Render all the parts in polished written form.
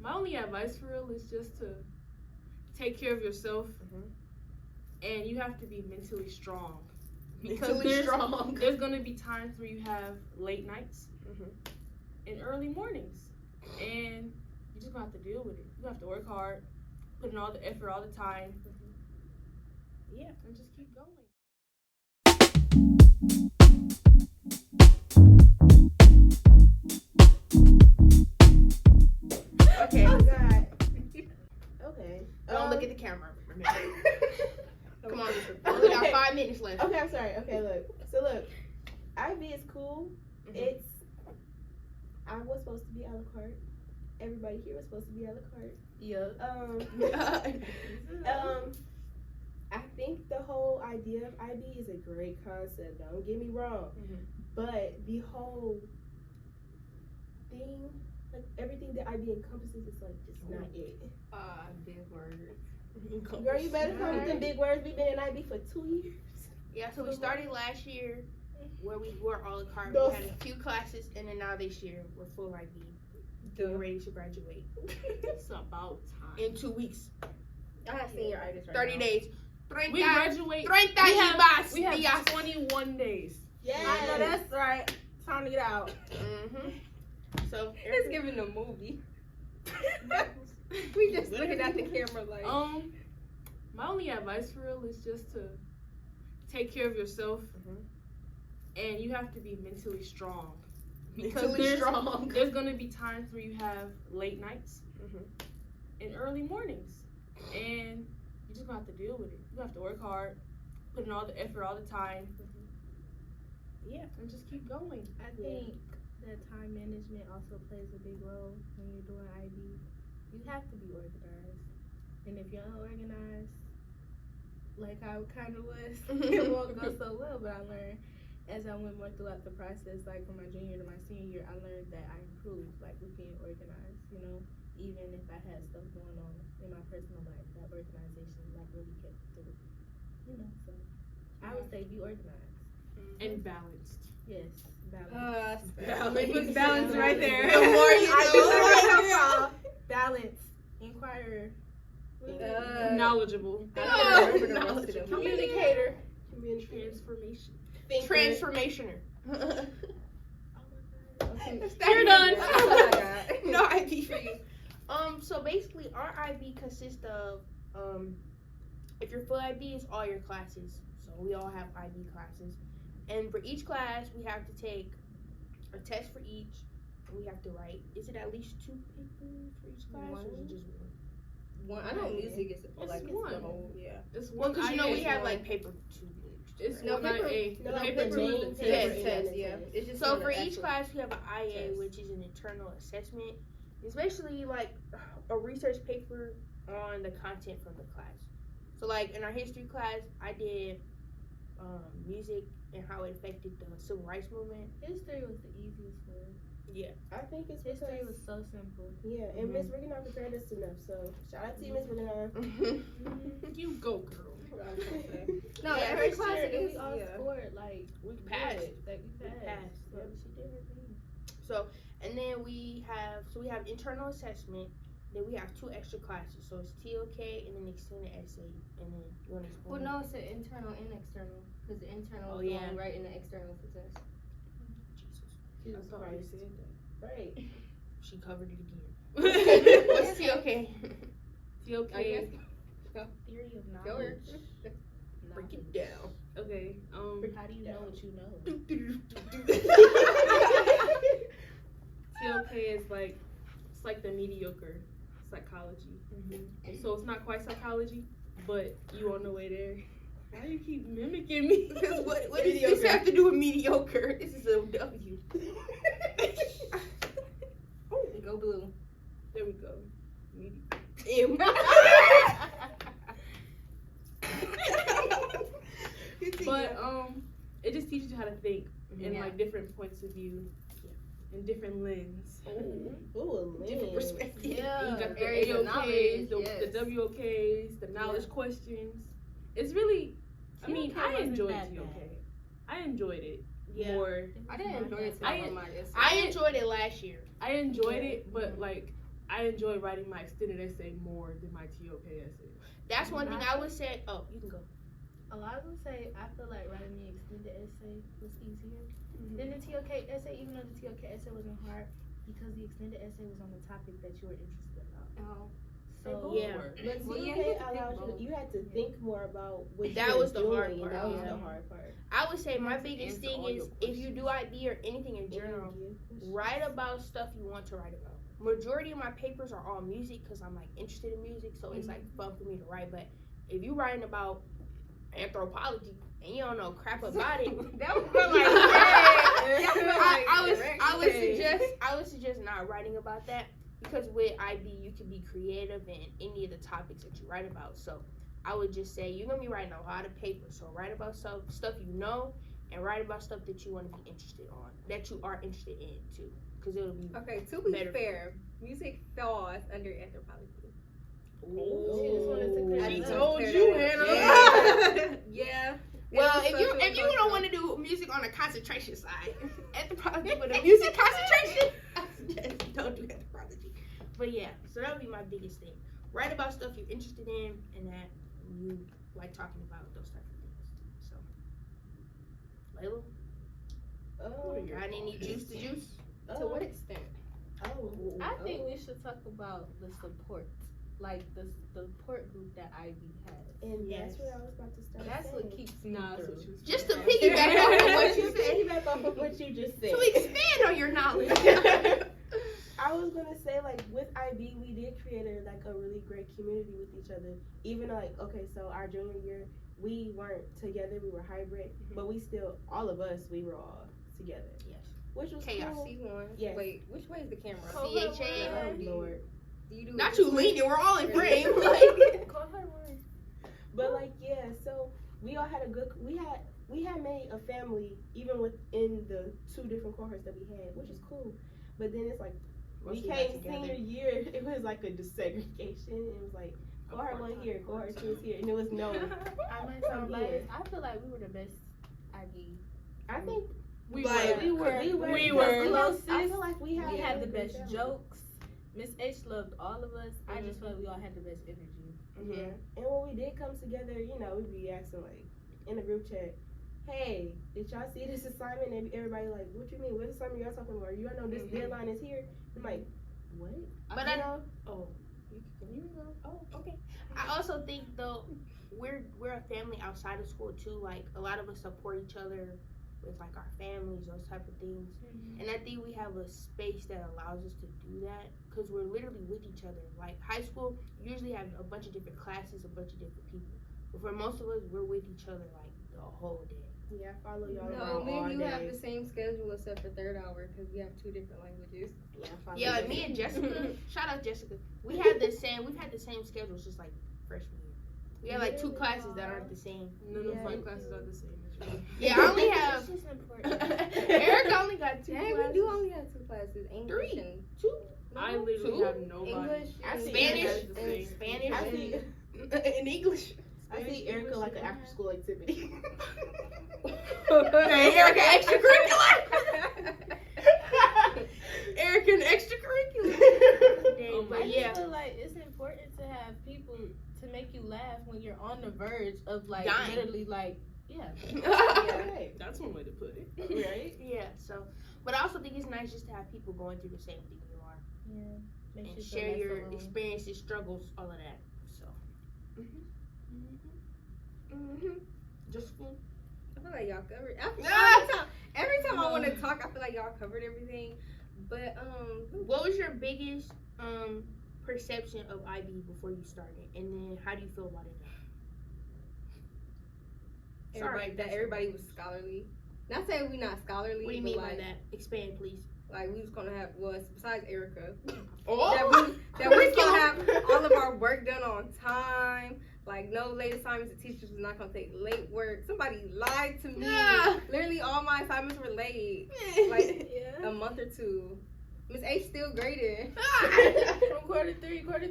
My only advice for real is just to take care of yourself, and you have to be mentally strong. Because there's gonna be times where you have late nights and early mornings, and you just gonna have to deal with it. You have to work hard, put in all the effort, all the time. Yeah, and just keep going. Okay. Oh God. Okay. Don't look at the camera. Come on, we got 5 minutes left. Okay, I'm sorry. Okay, look. IB is cool. It's. I was supposed to be a la carte. Everybody here was supposed to be a la carte. Yeah. I think the whole idea of IB is a great concept. Don't get me wrong, but the whole thing, like everything that IB encompasses, is like just not it. Big words. Girl, you better come with them big words. We've been in IB for 2 years. Yeah, so we started last year where we were a la carte. We had a few classes, and then now this year we're full IB. We're ready to graduate. It's about time. In 2 weeks. I have senior itis right 30 now. days. We graduate. 30 we have 21 days. Yeah, I know that's right. Time to get out. So It's giving a movie. We just looking at the camera like. My only advice for real is just to take care of yourself, and you have to be mentally strong. Because there's gonna be times where you have late nights and early mornings, and you just gonna have to deal with it. You have to work hard, put in all the effort, all the time. Yeah, and just keep going. I think that time management also plays a big role when you're doing IB. You have to be organized, and if you're unorganized, like I kind of was, it won't go so well. But I learned as I went more throughout the process, like from my junior to my senior year, I learned that I improved, like with being organized. You know, even if I had stuff going on in my personal life, that organization like really kept through. You know, so I would say be organized And balanced. Yes, balance. We put balance right there. The more you know. Balance. Inquirer. Knowledgeable. Communicator. Transformation. Transformationer. You're done. No IB for you. So basically our IB consists of if you're full IB, it's all your classes. So we all have IB classes. And for each class we have to take a test for each. And we have to write, is it at least 2 papers for each class or is it just one? I know music is like It's one. the whole, yeah. It's Well, because you know we IA. have like paper 2. It's No, one paper- IA. no, paper paper 2 main is the test. test. Yeah. It's just So one for of the each actual class we have an IA, test. which is an internal assessment. It's basically like a research paper on the content from the class. So like in our history class, I did music and how it affected the civil rights movement. History was the easiest one. Yeah. I think it's History because, was so simple. yeah, and Miss Rigginoff prepared us enough. So shout out to you, Miss Rigginoff. You go, girl. No, Yeah, every for class sure, and we it's- all yeah. scored like We passed. good. Like we passed. passed, So yeah. she did her thing. So and then we have internal assessment. Then we have 2 extra classes. So it's TLK and then extended essay. And then you want to explain? Well, no, it's an internal and external because the internal Oh, is yeah. going right in the external for test. Jesus I thought you Christ. said that. Right. She covered it again. What's TLK? TLK. Theory of Go knowledge. Break it down. Okay. How do you know what you know? TLK is like, it's like the mediocre psychology. So it's not quite psychology, but you on the way there. Why do you keep mimicking me? Because what does this have to do with mediocre? This is a W. Go blue. There we go. Mediocre. M. But it just teaches you how to think in like different points of view, and different lens. Ooh, a Different lens. perspective. Yeah. You got the Areas of AOKs, knowledge, the yes. WOKs, the knowledge questions. It's really, I mean, TOK I wasn't enjoyed that TOK. bad. I enjoyed it Yeah. more. I didn't enjoy it. I on my I enjoyed it last year. I enjoyed it, but like I enjoy writing my extended essay more than my TOK essay. That's one thing I would say. Oh, you can go. A lot of them say I feel like writing the extended essay was easier than the TOK essay, even though the TOK essay wasn't hard because the extended essay was on the topic that you were interested about. Oh. So Yeah. But Well, TOK yeah, you have to allowed pick both. you had to think more about what That you were was the hard doing, part, and that was yeah. the hard part. I would say my have to biggest answer thing all is your if you do IB or anything in general, write about stuff you want to write about. Majority of my papers are all music because I'm like interested in music, so it's like fun for me to write. But if you writing about anthropology and you don't know crap about it, That was I would suggest not writing about that because with IB you can be creative in any of the topics that you write about. So I would just say you're gonna be writing a lot of papers. So write about stuff you know and write about stuff that you want to be interested on, that you are interested in too, because it'll be Okay, to be better. fair, music falls under anthropology. She just wanted to clear She that up. told Clear you, that up. Hannah. Yeah. Well, if you don't want to do music on the concentration side, anthropology with a music concentration, I suggest don't do anthropology. But yeah, so that would be my biggest thing. Write about stuff you're interested in and that you like talking about, those type of things. So, Layla, got any juice to juice? To what extent? I think we should talk about the support, like the support group that Ivy has. And Yes. that's what I was about to start That's saying. what keeps me through. Just to piggyback off of what you said, Piggyback off of what you just said. to expand on your knowledge. I was gonna say, like, with IB, we did create a really great community with each other. Even like, okay, so our junior year, we weren't together, we were hybrid, but we still, all of us, we were all together. Yes. Which was Chaos. cool. C1. Yes. Wait, which way is the camera? CHA. Oh, Lord. Do you do Not it you this way? leaning, we're all in frame. Like, Call her word. But like, yeah, so we all had we had made a family even within the two different cohorts that we had, which is cool. But then it's like we came senior year, it was like a desegregation. It was like cohort 1 here, cohort 2 is here, and it was no. I might sound biased. I feel like we were the best IB. I think We But were. we We were were. closest. I feel like we We had the a good best family. jokes. Miss H loved all of us. I just felt we all had the best energy. Yeah, and when we did come together, you know, we'd be asking like in the group chat, "Hey, did y'all see this assignment?" And everybody like, "What you mean? What assignment y'all talking about? You all know this deadline is here." I'm like, "What?" But You I know? okay. I also think though we're a family outside of school too. Like a lot of us support each other with like our families, those type of things. And I think we have a space that allows us to do that because we're literally with each other. Like high school, you usually have a bunch of different classes, a bunch of different people. But for most of us, we're with each other like the whole day. Yeah, I follow y'all No, around me all and you day. have the same schedule except for third hour because we have 2 different languages. Yeah, I follow Yeah, y'all. me and Jessica, shout out Jessica. We've had the same schedules just like freshman year. We have like 2 classes that aren't the same. None of Yeah. my classes are the same. Yeah, I only have. It's just important. Erica only got 2 Dang, classes. we do only have 2 classes. English 3. and 2. I literally 2? have nobody. English I and see Spanish Erica- and Spanish I see, and English. I see Erica like an after school activity. Hey, Erica, extracurricular. Erica, an extracurricular. Oh my But I yeah, just feel like it's important to have people to make you laugh when you're on the verge of like Dying. literally like Right. That's one way to put it. Right? yeah. So, but I also think it's nice just to have people going through the same thing you are yeah. Makes and you feel share less your alone. experiences, struggles, all of that. So. Josephine. I feel like y'all covered. Ah! Every time I want to talk, I feel like y'all covered everything. But What was your biggest perception of IB before you started, and then how do you feel about it now? everybody was scholarly. Not saying we not scholarly. What do you but mean like, by that? Expand, please. Like we was gonna have besides Erica, Oh, that we was gonna have all of our work done on time. Like no late assignments. The teachers was not gonna take late work. Somebody lied to me. Ah. Literally all my assignments were late. Like a month or 2. Miss H still graded. From quarter three is over.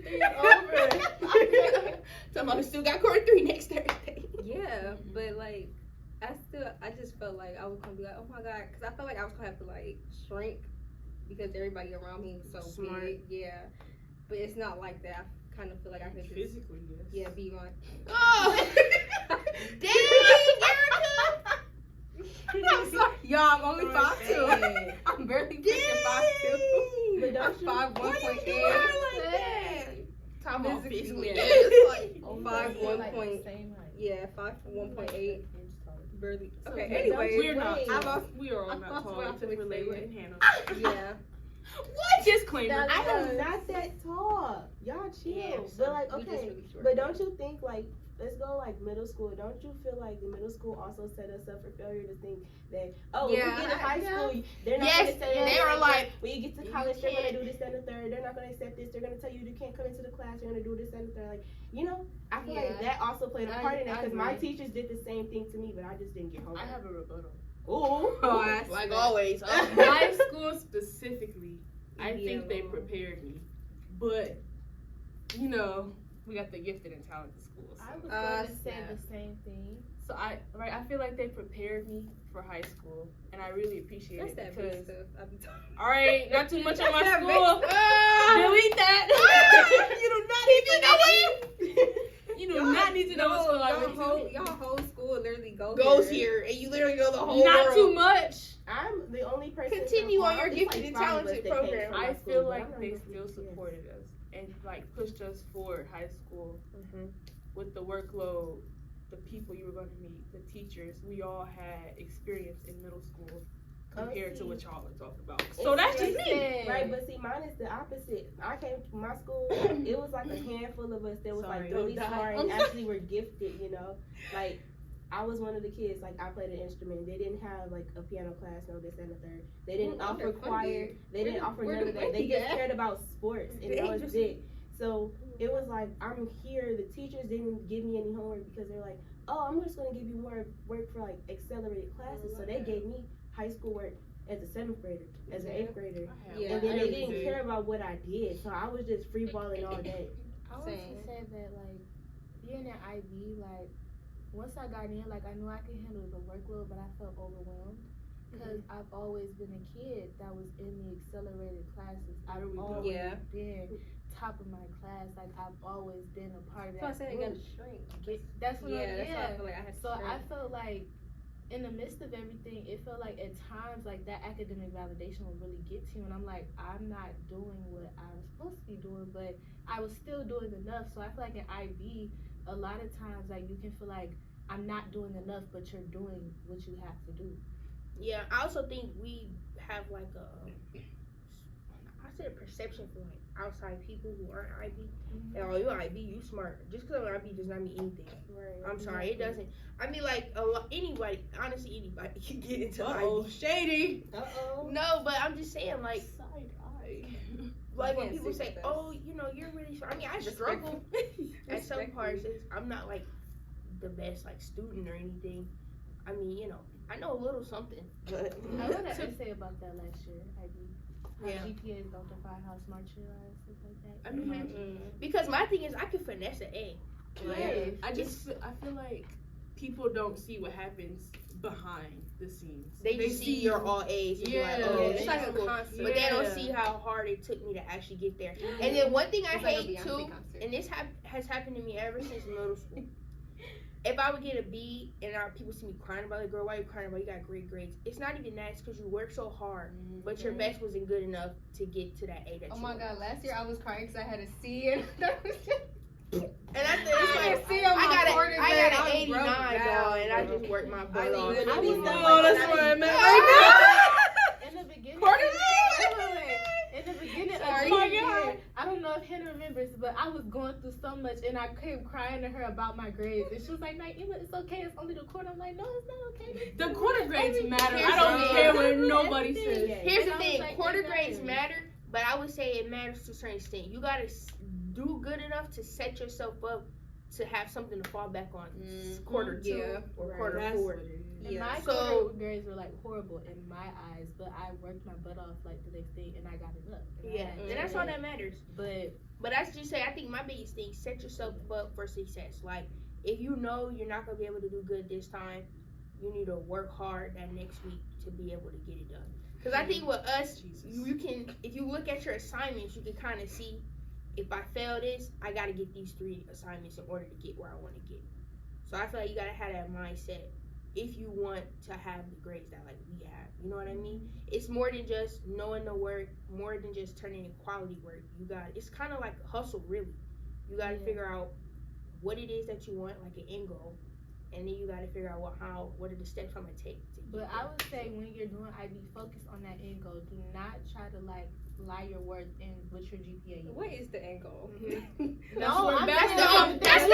Somebody still got quarter 3 next Thursday. Yeah, but like I just felt like I was gonna be like, oh my god, because I felt like I was gonna have to like shrink because everybody around me was so Smart. big. Yeah, but it's not like that. I kind of feel like I could just Physically, yes. be on. Oh, dang, I'm sorry, y'all. I'm only Sorry, 5'2". I'm barely freaking 5'2". But don't you? 5'1.8". Talk about physically. Yeah. It's like, Oh, 5'1" like point- the same height. Yeah, 5'1.8". Barely. So, Okay. but Anyway, don't We're not. Wait. I'm off. We are all I'm not off tall what I except for was Layla saying. and Hannah. Yeah. what? Disclaimer. I am not that tall. Y'all chill. Yeah, but like, We just okay. really short. But don't you think like, let's go like middle school. Don't you feel like the middle school also set us up for failure to think that if Yeah, you get to high school, they're not Yes, going to say they are like, when you get to you college, they're going can't. to do this, that, and the third. They're not going to accept this. They're going to tell you can't come into the class. You're going to do this, that, and the third. Like, you know, I feel like Yeah. that also played a part in that I because my agree. teachers did the same thing to me, but I just didn't get home. I have a rebuttal. Ooh. Oh, I Like swear. always. High school specifically, I Yeah. think they prepared me. But, you know, we got the gifted and talented schools. I was Uh, going to say snap. the same thing. So I feel like they prepared me for high school, and I really appreciate That's it that big because. stuff. I be talking. All right, not too much on my That's that school. Delete that. You do not need to know it. You do not need to know what school I went to. Y'all whole school literally Goes here, and you literally know the whole Not world. too much. I'm the only person. Continue from on your it's gifted like and 5 of us talented that came program. from my I school, feel but like I'm not they gonna still be- supported us and like pushed us forward high school Mhm. with the workload, the people you were going to meet, the teachers. We all had experience in middle school compared to see. what y'all are talking about. So that's just me. Right, but see, mine is the opposite. I came to my school, it was like a handful of us that was Sorry, like really don't die. smart and actually were gifted, you know? Like, I was one of the kids, like, I played an instrument. They didn't have, like, a piano class, no this and the third. They didn't Well, offer they're choir. funded. They didn't offer where none the of that. They money just at? cared about sports, and The that was angels- it. So, it was like, I'm here. The teachers didn't give me any homework because they're like, oh, I'm just going to give you more work for, like, accelerated classes. So, they gave me high school work as a 7th grader, as an 8th grader. Yeah, And then I they really didn't did. care about what I did, so I was just free balling all day. I want Same. to say that, like, being at IB, like, once I got in, like, I knew I could handle the workload, but I felt overwhelmed. Because I've always been a kid that was in the accelerated classes. I've There we go. always Yeah. been top of my class. Like, I've always been a part of So I that said it group. gotta shrink. That's what Yeah, that's why I yeah. feel like I had to So I shrink. felt like in the midst of everything, it felt like at times like that academic validation would really get to you, and I'm like, I'm not doing what I was supposed to be doing, but I was still doing enough. So I feel like in IB, a lot of times like you can feel like I'm not doing enough, but you're doing what you have to do. Yeah, I also think we have like I said perception for like outside people who aren't IB. And, oh, you're IB, you smart. Just because I'm IB does not mean anything. Right. I'm sorry, it doesn't. I mean, like anybody, honestly, anybody can get into Uh-oh, IB. shady. Uh-oh. No, but I'm just saying, like, Side eye. like when can't people see say, with us. "Oh, you know, you're really smart." I mean, I struggle at some parts. I'm not like the best like student or anything. I mean, you know, I know a little something, but I wrote an essay about that last year, IB. How Yeah. GPAs don't define how smart you are and stuff like that. I mean, because my thing is, I can finesse an A. like, I feel like people don't see what happens behind the scenes. They just see you're all A's. And Yeah, be like, oh, it's she's like a cool. concert. But they don't Yeah. see how hard it took me to actually get there. And then one thing I It's like a hate Beyonce too, concert. and this has happened to me ever since middle school. If I would get a B and people see me crying about it, girl, why you crying about it? You got great grades. It's not even that. It's because you work so hard, but your best wasn't good enough to get to that A that Oh you my want. god, last year I was crying because I had a C and And I think I it's had like, a C on my I got quarter an grade. I was 89, broke dog, down, and I bro. just worked my I butt off. literally I was was done Oh, that's what I meant right In the beginning, Quarter in the beginning of Sorry. the year, I don't know if Hannah remembers, but I was going through so much, and I came crying to her about my grades, and she was like, "Naima, it's okay. It's only the quarter." I'm like, "No, it's not okay." The quarter grades matter. Here's I don't the care thing. what nobody says. Here's And the I was thing, like, quarter exactly. grades matter, but I would say it matters to a certain extent. You gotta do good enough to set yourself up to have something to fall back on. Quarter two Yeah. or Right. quarter That's four. what it is. And my So- quarter grades were like horrible in my eyes, but I worked my butt off like the next day, and I got it up. And I Yeah, had and it. that's all that matters. But But that's just say I think my biggest thing, set yourself up for success. Like if you know you're not gonna be able to do good this time, you need to work hard that next week to be able to get it done. Because I think with us, Jesus. you can if you look at your assignments, you can kind of see if I fail this, I gotta get these 3 assignments in order to get where I want to get. So I feel like you gotta have that mindset if you want to have the grades that like we have. You know what I mean? It's more than just knowing the work, more than just turning in quality work. It's kind of like a hustle, really. You gotta figure out what it is that you want, like an end goal, and then you gotta figure out what are the steps I'm gonna take. But I would say when you're doing IB, focus on that end goal. Do not try to like lie your worth and what your GPA is. What is the end goal? That's the episode. That's the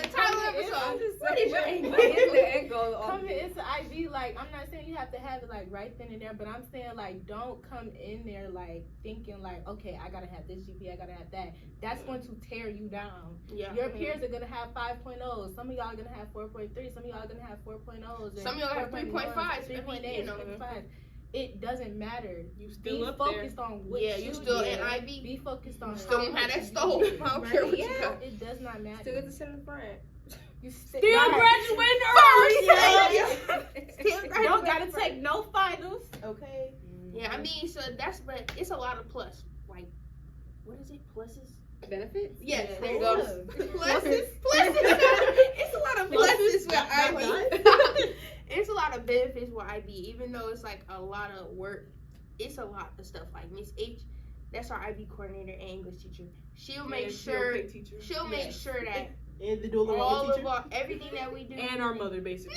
title of the episode. What is your end goal? What is the end goal? Coming into IB, like, I'm not saying you have to have it like right then and there, but I'm saying like don't come in there like thinking like, okay, I gotta have this GPA, I gotta have that. That's going to tear you down. Yeah. Your peers are gonna have 5.0s. Some of y'all are gonna have 4.3. Some of y'all are gonna have 4.0s. Some of y'all have 3.5s, 3.8, 3.5. It doesn't matter. You still be up focused on what you still in IB. Be focused on Still don't have that stove. I don't care what you got. It does not matter. Still get to sit in front. You Still graduating early. Don't gotta take no finals. Okay. Yeah, I mean, but it's a lot of plus. Like, what is it? Pluses? Benefits? Yes, Yeah. there you go. Yeah. Pluses. It's a lot of pluses with IB. It's a lot of benefits with IB, even though it's like a lot of work. It's a lot of stuff. Like Miss H, that's our IB coordinator and English teacher. She'll make sure that And the dual all teacher. of our everything that we do. And our mother, basically.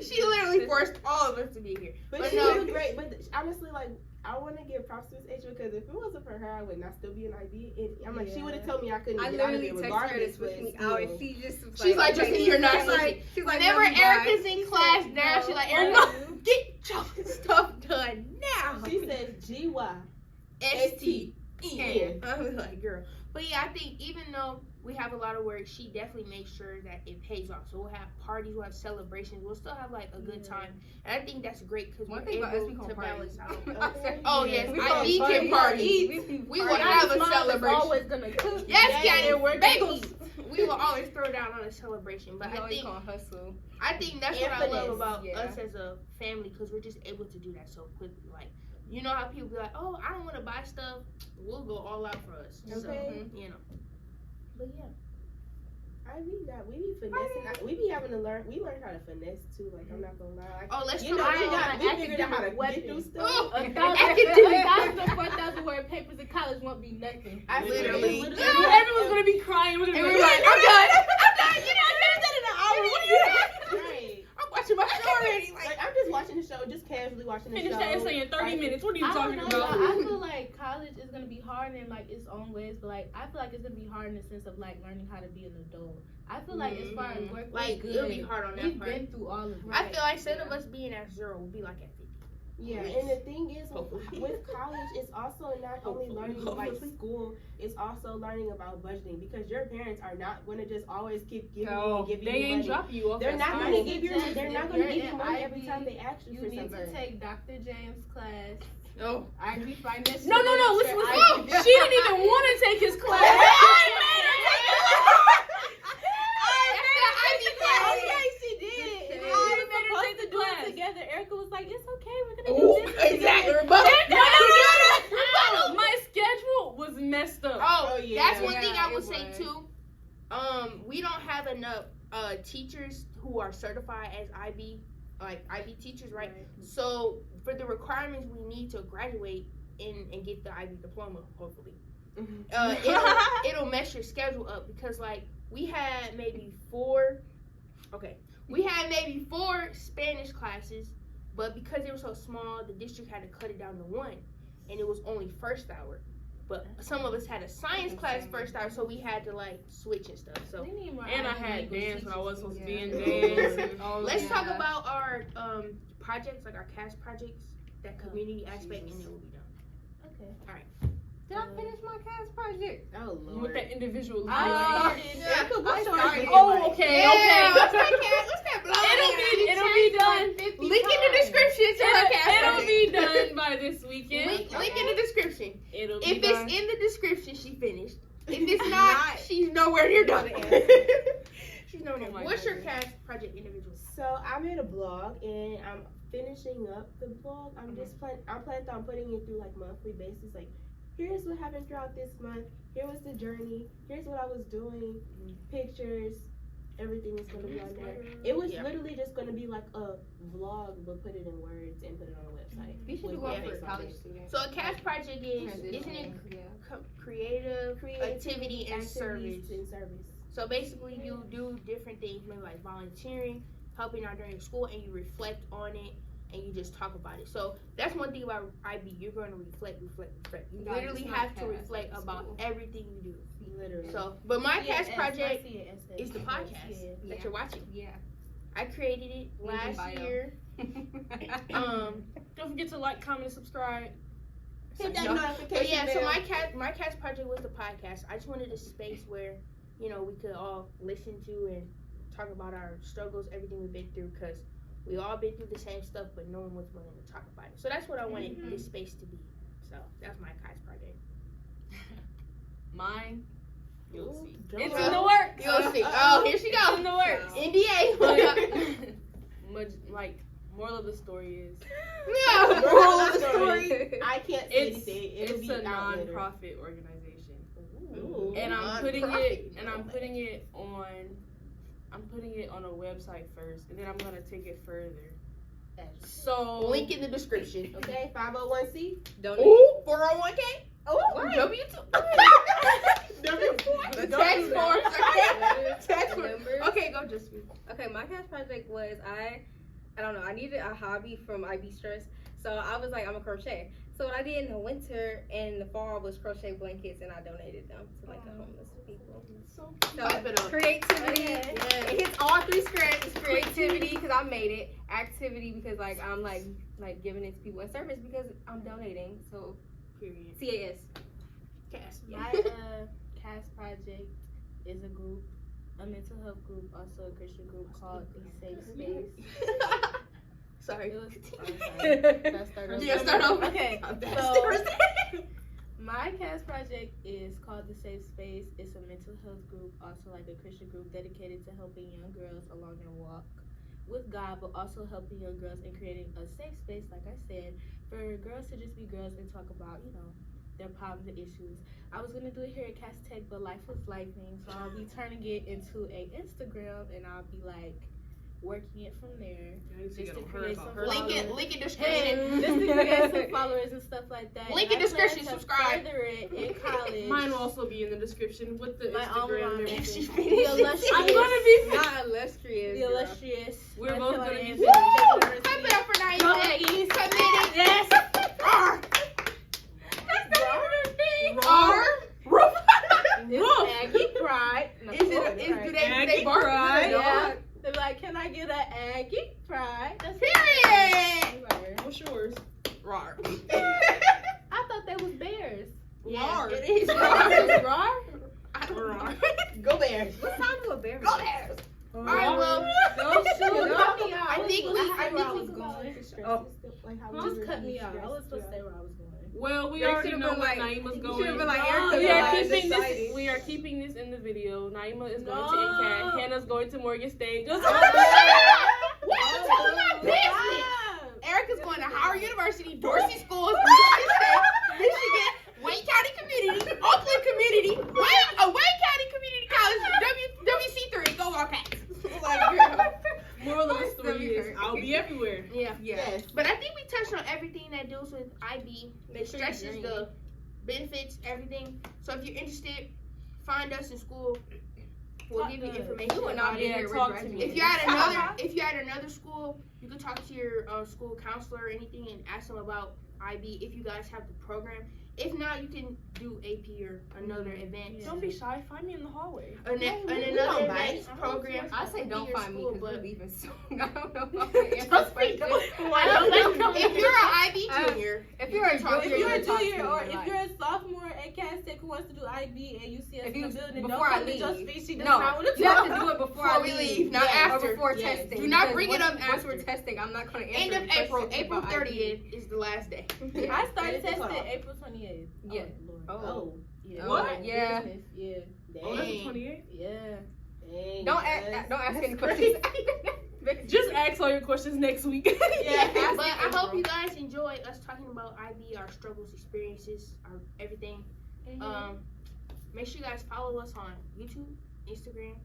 She literally forced all of us to be here. But she was great. But honestly, like, I want to give props to Miss H because if it wasn't for her, I would not still be in IB. And I'm like, she would have told me I couldn't I get out of literally it texted her regardless. to switch me But out, and she just was she's like, okay. you're not She's like, whenever no, you Erica's guys. in class now, she's like, Erica, get your stuff done now. she said GY. STEN. I was like, girl. But yeah, I think even though we have a lot of work, she definitely makes sure that it pays off. So we'll have parties, we'll have celebrations, we'll still have like a good time. And I think that's great because One we're thing about us, able we to can balance party. out. Okay. Oh yes, We IB gonna can party. We will have a Mom is celebration. always gonna cook. Yes, Yeah, Candy, we're baby. We will always throw down on a celebration. But We I always think gonna hustle. that's what I love Infinite, about yeah. us as a family because we're just able to do that so quickly. Like, you know how people be like, oh, I don't want to buy stuff. We'll go all out for us. Okay. So, you know. But yeah. We be finessing. We be having to learn. We learned how to finesse too. Like, I'm not gonna lie. Like, Oh, let's you know, talk we figured out how to get through stuff. Oh, 1,000 to 4,000 word papers in college won't be nothing. I Literally. Everyone's gonna be crying. We're gonna And be we're like, I'm done. You know, I did that in an hour. What are you doing? Right. I'm watching my show already. Like, I'm just watching the show, just casually watching the finish show. that essay in 30 minutes. What are you I talking don't know, about? I feel like college is gonna be hard in like its own ways, but like I feel like it's gonna be hard in the sense of like learning how to be an adult. I feel like as far as work, Like, we're it'll good. be hard on that We've part. been through all of it. I feel like instead of us being at 0, we'll be like at 50. Yeah, and the thing is, with college, it's also not only learning like school, it's also learning about budgeting because your parents are not going to just always keep giving you and giving They you ain't money. dropping you off. They're at not school. going to give you. They're not going to You're give you in money every IB, time they ask you You for need to something. take Dr. James' class. No. IB financial. No, listen. literature, IB. She didn't even want to take his class. Okay, she did. I made her take the class together. Erica was like, "It's okay, we're gonna do this." Exactly. My schedule was messed up. Oh, yeah. that's one thing I Yeah, would it say was. too. We don't have enough teachers who are certified as IB, like IB teachers, right? So for the requirements, we need to graduate and get the IB diploma, hopefully. It'll mess your schedule up because like we had maybe 4 Spanish classes, but because they were so small, the district had to cut it down to 1, and it was only first hour. But some of us had a science class first hour, so we had to like switch and stuff. So We need more And I IB had language dance when I teachers. wasn't supposed to be in Yeah. dance. let's talk about our projects, like our CAS projects, that community aspect, and then we'll be done. Okay. Did I finish my CAS project? Oh With Lord. that individual. I started. Oh, okay. What's that blog? It'll be done. Link in the description to her CAS It'll project. be done by this weekend. Link in the description. It'll be If done. it's in the description, she finished. If it's not, she's nowhere near done. She's nowhere near. Oh my What's your goodness. CAS project individual? So I made a blog and I'm finishing up the blog. I'm just I planned on putting it through like monthly basis. Like, here's what happened throughout this month. Here was the journey. Here's what I was doing. Pictures. Everything is gonna be on there. It was literally just gonna be like a vlog, but put it in words and put it on a website. You should do one for college students. So a CAS project isn't it creative, activity, and service. So basically, you do different things, maybe like volunteering, helping out during school, and you reflect on it, and you just talk about it. So that's one thing about IB. You're going to reflect. You literally have to reflect about everything you do. Literally. So, but my CAS project is the podcast that you're watching. Yeah. I created it last year. Don't forget to like, comment, and subscribe. Hit that notification bell. So my CAS project was the podcast. I just wanted a space where, we could all listen to and talk about our struggles, everything we've been through, because we all been through the same stuff, but no one was willing to talk about it. So that's what I wanted this space to be. So that's my CAS project. Mine. You'll see. It's in the works. You'll see. Oh, here she goes. In the works. NDA. Moral of the story is. No. Moral of the story. I can't say anything. It's a non-profit organization. Ooh. And I'm putting it on a website first, and then I'm gonna take it further. So link in the description. Okay, 501c. Ooh, 401k. Oh, W2. W4. Tax forms. Tax forms. Okay, go just. Okay, my CAS project was I don't know. I needed a hobby from IB stress, so I was like, I'm a crochet. So what I did in the winter and the fall was crochet blankets, and I donated them to like the homeless people. So creativity. It hits all three strands. It's creativity because I made it. Activity because like I'm like giving it to people, and service because I'm donating. So period. CAS. My CAS project is a group, a mental health group, also a Christian group called The Safe Space. Sorry. Start over. Okay. So my CAS project is called The Safe Space. It's a mental health group, also like a Christian group dedicated to helping young girls along their walk with God, but also helping young girls and creating a safe space, like I said, for girls to just be girls and talk about, their problems and issues. I was gonna do it here at Cass Tech, but life was lifing, so I'll be turning it into a Instagram, and I'll be like working it from there. Just to create some followers. Link in description. Just to create some followers and stuff like that. Link in description. Subscribe. Further it in college. Mine will also be in the description with the My Instagram. alma and mater. everything. The illustrious. I'm gonna be. Not illustrious. The illustrious. We're both gonna be. Woo! Clap it up for Naima. Committed. Yes. Roar. Roar. Roar. Aggie Pride. No, Do they bark? Yeah. They're like, can I get an Aggie Pride? That's Period. What's yours? Roar. I thought they was bears. Yeah, Roar. it is. Roar. Go Bears. What time do a bear? Go Bears. All right, well, I think we was going. Just cut me off. I was supposed to say where I was going. Well, we They already should've know been where like- Naima's you going. should've been like, No, Erica, we are like, keeping this. deciding. We are keeping this in the video. Naima is going to No. NCAT. Hannah's going to Morgan State. Just Welcome to my business. Erica's going to Howard University, Dorsey Schools, Michigan, Wayne County Community, Oakland Community, Wayne County Community College, WC3. Go Wildcats. Like, girl. Moral of the story is I'll be everywhere. Yeah. Yes. But I think we touched on everything that deals with IB, the stresses, the benefits, everything. So if you're interested, find us in school. We'll give you information. You would not about be it. here. talk to me. If you're at another school, you can talk to your school counselor or anything and ask them about IB if you guys have the program. If not, you can do AP or another advanced. Don't be shy. Find me in the hallway. Another advanced program. I say don't your find me school, because but we're leaving soon. I don't know if I'm gonna answer this question. if you're an IB junior, If you're a talk junior, to If you're a you can talk to junior me, or but, if like, you're a sophomore at Cass Tech who wants to do IB and you see us If in the you- building, before don't I come to leave. your speech. She does No, not want to you have talk. to do it before Before I we leave. leave, not after. Or before Yes. testing. Do not because bring it once- up Once we're after. testing, I'm not going to End answer of any April. questions April about IB. 30th is the last day. I started It's testing off. April 28th. Yeah. Oh. Yeah. What? Yeah. Yeah. Oh, that's the Dang. 28th? Yeah. Dang, Don't yes. ask any That's questions. Just ask all your questions next week. Yeah, but I hope you guys enjoy us talking about IB, our struggles, experiences, our everything. Make sure you guys follow us on YouTube, Instagram,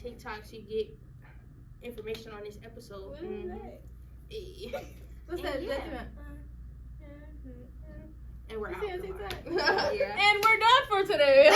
TikTok, so you get information on this episode. What is that? What's And that? yeah. And we're out. TikTok. And we're done for today.